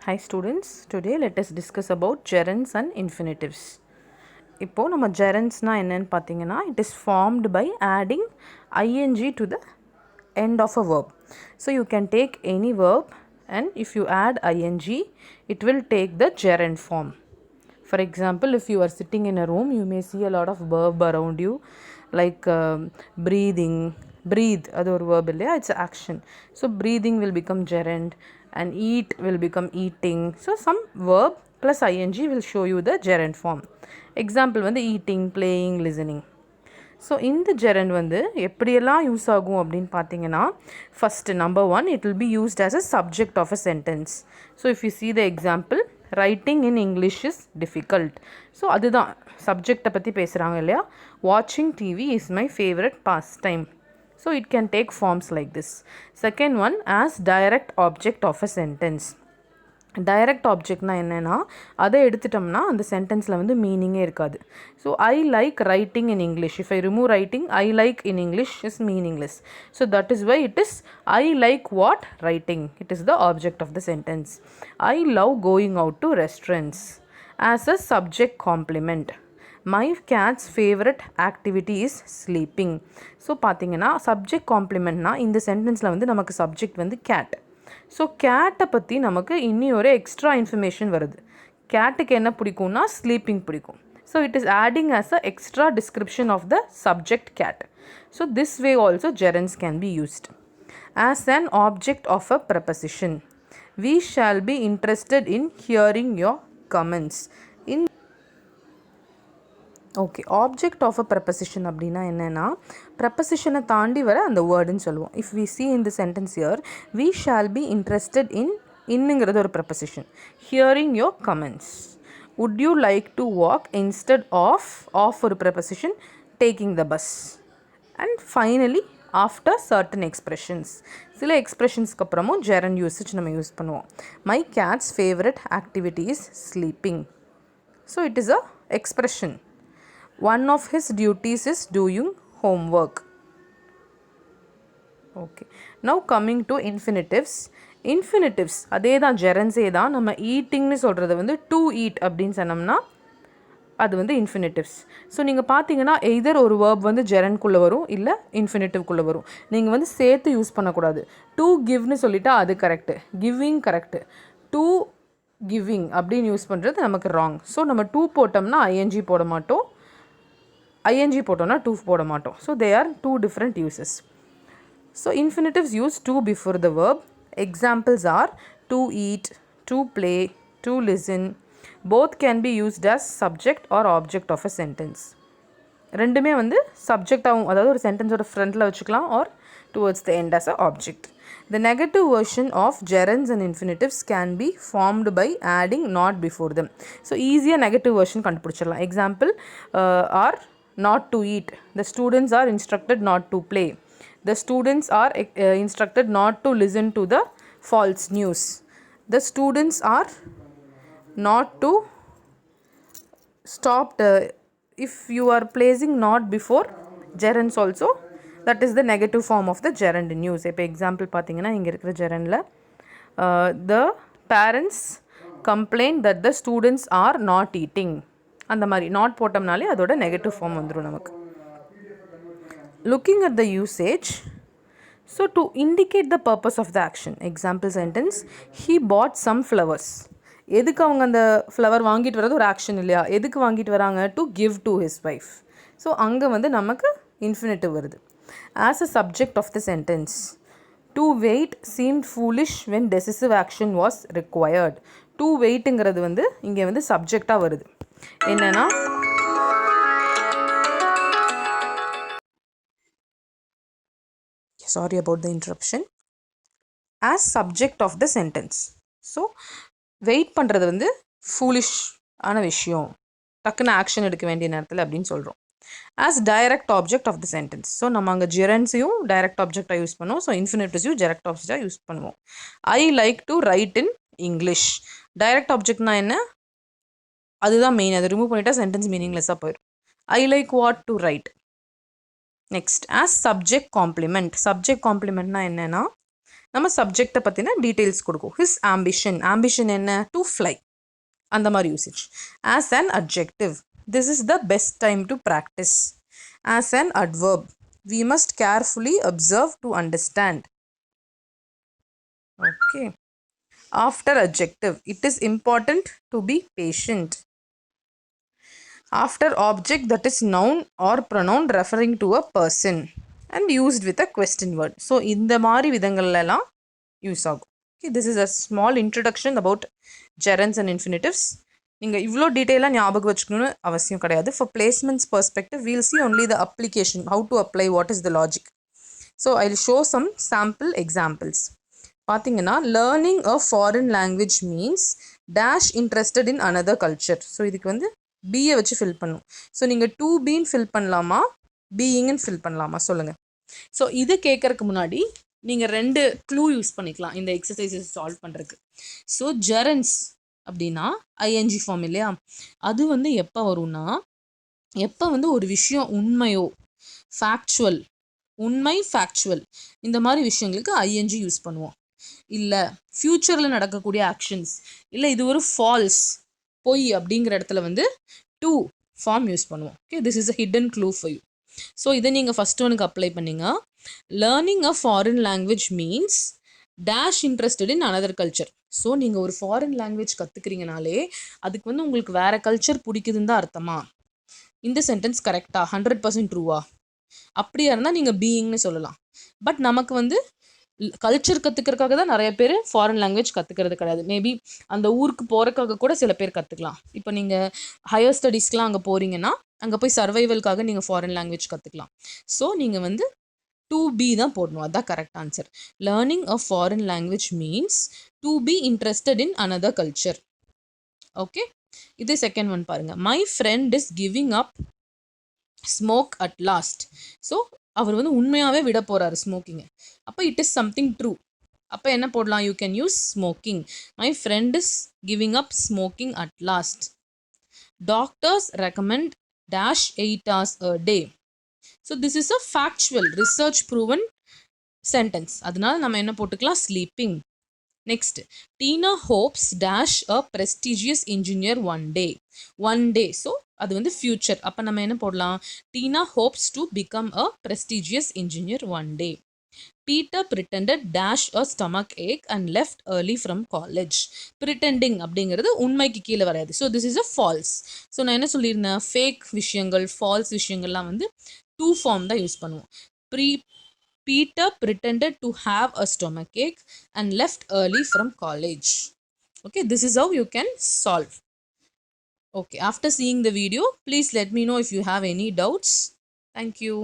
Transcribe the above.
Hi students, today let us discuss about gerunds and infinitives. இப்போ நம்ம gerundsனா என்னன்னு பார்த்தீங்கன்னா it is formed by adding ing to the end of a verb. So you can take any verb and if you add ing it will take the gerund form. For example, if you are sitting in a room, you may see a lot of verb around you like breathing, breathe, அது ஒரு verb இல்லையா, it's action. So breathing will become gerund and eat will become eating. So some verb plus ing will show you the gerund form. Example வந்து eating, playing, listening. So இந்த gerund வந்து எப்படியெல்லாம் use ஆகும் அப்படின்னு பார்த்தீங்கன்னா, first number one, it will be used as a subject of a sentence. So if you see the example, writing in English is difficult. So அதுதான் சப்ஜெக்டை பற்றி பேசுகிறாங்க இல்லையா. வாட்சிங் TV is my favourite pastime. So it can take forms like this. Second one, as direct object of a sentence. Direct ஆப்ஜெக்ட்னா என்னென்னா, அதை எடுத்துட்டோம்னா அந்த சென்டென்ஸில் வந்து மீனிங்கே இருக்காது. So I like writing in English, if I remove writing, I like in English is meaningless. So that is why it is I like what writing, it is the object of the sentence. I love going out to restaurants as a subject complement. My cat's favourite activity is sleeping. So பார்த்தீங்கன்னா subject காம்ப்ளிமெண்ட்னா இந்த சென்டென்ஸில் வந்து நமக்கு subject வந்து gate. So கேட்டை பற்றி நமக்கு இன்னி ஒரு எக்ஸ்ட்ரா இன்ஃபர்மேஷன் வருது. கேட்டுக்கு என்ன பிடிக்கும்னா ஸ்லீப்பிங் பிடிக்கும். So it is adding as a extra description of the subject cat. So this way also gerunds can be used. As an object of a preposition, we shall be interested in hearing your comments. in okay, object of a preposition அப்படின்னா என்னென்னா, ப்ரெப்பசிஷனை தாண்டி வர அந்த வேர்டுன்னு சொல்லுவோம். If we see in the sentence here, we shall be interested இன்னுங்கிறது ஒரு preposition. Hearing your comments. Would you like to walk instead of ஒரு preposition, taking the bus. And finally after certain expressions, சில எக்ஸ்ப்ரெஷன்ஸ்க்கு அப்புறமும் gerund usage நம்ம use பண்ணுவோம். My cat's favourite activity is sleeping. So it is a expression. One of his duties is doing homework. Okay. Now coming to infinitives. Infinitives அதே தான், ஜெரண்ட்ஸே தான். நம்ம ஈட்டிங்னு சொல்கிறது வந்து டு ஈட் அப்படின்னு சொன்னோம்னா அது வந்து இன்ஃபினிட்டிவ்ஸ். ஸோ நீங்கள் பார்த்தீங்கன்னா எய்தர் ஒரு வேர்ப் வந்து ஜெரண்ட்குள்ளே வரும், இல்லை இன்ஃபினிட்டிவ்குள்ளே வரும். நீங்கள் வந்து சேர்த்து யூஸ் பண்ணக்கூடாது. டு கிவ்னு சொல்லிட்டா அது correct, giving correct. To giving அப்படின்னு யூஸ் பண்ணுறது நமக்கு ராங். ஸோ நம்ம டூ போட்டோம்னா ஐஎன்ஜி போட மாட்டோம், ing போட்டோம்னா டூ போட மாட்டோம். So they are two different uses. So infinitives use to before the verb. Examples are to eat, to play, to listen. Both can be used as subject or object of a sentence. ரெண்டுமே வந்து சப்ஜெக்டாகவும், அதாவது ஒரு சென்டென்ஸோட ஃப்ரண்ட்டில் வச்சுக்கலாம், or towards the end as a object. The negative version of gerunds and infinitives can be formed by adding not before them. So easier negative version கண்டுபிடிச்சிடலாம். Example are not to eat. The students are instructed not to play. The students are instructed not to listen to the false news. The students are not to stop. If you are placing not before gerunds also, that is the negative form of the gerund in use. இப்போ example பார்த்தீங்கன்னா இங்கே இருக்கிற gerundல the parents complain that the students are not eating. அந்த மாதிரி not போட்டோம்னாலே அதோட negative form வந்துடும் நமக்கு. Looking at the usage, so to indicate the purpose of the action. Example sentence, he bought some flowers. எதுக்கு அவங்க அந்த ஃப்ளவர் வாங்கிட்டு வர்றது ஒரு ஆக்ஷன் இல்லையா, எதுக்கு வாங்கிட்டு வராங்க, to give to his wife. So அங்கே வந்து நமக்கு இன்ஃபினிட்டிவ் வருது. As a subject of the sentence, to wait seemed foolish when decisive action was required. To வெயிட்டுங்கிறது வந்து இங்கே வந்து சப்ஜெக்டாக வருது. என்னன்னா sorry about the interruption. As subject of the sentence. So wait பண்ணுறது வந்து ஃபூலிஷ் ஆன விஷயம், டக்குன்னு ஆக்ஷன் எடுக்க வேண்டிய நேரத்தில் அப்படின்னு சொல்கிறோம். As direct object of the sentence. So நம்ம அங்கே ஜெரண்ட்ஸையும் டைரக்ட் ஆப்ஜெக்டாக யூஸ் பண்ணுவோம். ஸோ இன்ஃபினிட்டிவ்ஸையும் டைரக்ட் ஆப்ஜெக்டாக யூஸ் பண்ணுவோம். I like to write in English. Direct ஆப்ஜெக்ட்னா என்ன, அதுதான் மெயின். அதை ரிமூவ் பண்ணிட்டா சென்டென்ஸ் மீனிங்லெஸ்ஸாக போயிடும். I like what to write. Next, as subject complement. Subject காம்ப்ளிமெண்ட்னா என்னென்னா, நம்ம சப்ஜெக்டை பற்றின டீட்டெயில்ஸ் கொடுக்கும். ஹிஸ் ஆம்பிஷன் என்ன, டு ஃப்ளை, அந்த மாதிரி usage. As an adjective, this is the best time to practice. As an adverb, we must carefully observe to understand. Okay. After adjective, it is important to be patient. After object, that is noun or pronoun referring to a person and used with a question word. So இந்த மாதிரி விதங்கள்லாம் use ஆகும். Okay, this is a small introduction about gerunds and infinitives. நீங்கள் இவ்வளோ டீட்டெயிலாக ஞாபகம் வச்சுக்கணும்னு அவசியம் கிடையாது. For placements perspective, we'll see only the application, how to apply, what is the logic. So I'll show some sample examples. பார்த்தீங்கன்னா, learning a foreign language means dash interested in another culture. So இதுக்கு வந்து பியை வச்சு fill பண்ணும். So நீங்கள் to பீன்னு fill பண்ணலாமா, பீயிங்னு fill பண்ணலாமா சொல்லுங்கள். ஸோ இது கேட்கறதுக்கு முன்னாடி நீங்கள் 2 க்ளூ யூஸ் பண்ணிக்கலாம் இந்த எக்ஸசைசஸ் சால்வ் பண்ணுறதுக்கு. ஸோ ஜெரன்ஸ் அப்படின்னா ஐஎன்ஜி ஃபார்ம் இல்லையா, அது வந்து எப்போ வரும்னா, எப்போ வந்து ஒரு விஷயம் உண்மையோ, ஃபேக்சுவல், உண்மை ஃபேக்சுவல், இந்த மாதிரி விஷயங்களுக்கு ஐஎன்ஜி யூஸ் பண்ணுவோம். இல்லை ஃப்யூச்சரில் நடக்கக்கூடிய ஆக்ஷன்ஸ், இல்லை இது ஒரு ஃபால்ஸ், பொய் அப்படிங்கிற இடத்துல வந்து டு ஃபார்ம் யூஸ் பண்ணுவோம். Okay, this is a hidden clue for you. So இதை நீங்கள் ஃபஸ்ட் ஒனுக்கு அப்ளை பண்ணிங்க. Learning a foreign language means dash interested in another culture. So நீங்கள் ஒரு ஃபாரின் லாங்குவேஜ் கற்றுக்கிறீங்கனாலே அதுக்கு வந்து உங்களுக்கு வேறு கல்ச்சர் பிடிக்குதுன்னு தான் அர்த்தமா? இந்த சென்டென்ஸ் கரெக்டாக 100% ட்ரூவா? அப்படியா இருந்தால் நீங்கள் பீயிங்னு சொல்லலாம். பட் நமக்கு வந்து கல்ச்சர் கற்றுக்கிறதுக்காக தான் நிறைய பேர் ஃபாரின் லாங்குவேஜ் கற்றுக்கிறது கிடையாது. மேபி அந்த ஊருக்கு போகிறக்காக கூட சில பேர் கற்றுக்கலாம். இப்போ நீங்கள் ஹையர் ஸ்டடீஸ்க்கெலாம் அங்கே போகிறீங்கன்னா அங்கே போய் சர்வைவல்காக நீங்கள் ஃபாரின் லாங்குவேஜ் கற்றுக்கலாம். ஸோ நீங்கள் வந்து டு பி தான் போடணும். அதுதான் correct answer. Learning a foreign language means to be interested in another culture. Okay, இது செகண்ட் ஒன் பாருங்கள். My friend is giving up smoke at last. So அவர் வந்து உண்மையாகவே விட போகிறாரு ஸ்மோக்கிங்கை. அப்போ இட் இஸ் சம்திங் ட்ரூ. அப்போ என்ன போடலாம்? You can use smoking. My friend is giving up smoking at last. Doctors recommend dash 8 hours a day. So this is a factual, research proven sentence. அதனால நம்ம என்ன போட்டுக்கலாம்? Sleeping. Next, Tina hopes dash a prestigious engineer one day. One day, so அது வந்து future. அப்போ நம்ம என்ன போடலாம்? Tina hopes to become a prestigious engineer one day. Peter pretended dash a stomach Ek and left early from college. Pretending அப்படிங்கிறது உண்மைக்கு கீழே வராது. So this is a false. ஸோ நான் என்ன சொல்லியிருந்தேன்? ஃபேக் விஷயங்கள், ஃபால்ஸ் விஷயங்கள்லாம் வந்து டூ ஃபார்ம் தான் யூஸ் பண்ணுவோம். Peter pretended to have a stomachache and left early from college. Okay, this is how you can solve. Okay, after seeing the video, please let me know if you have any doubts. Thank you.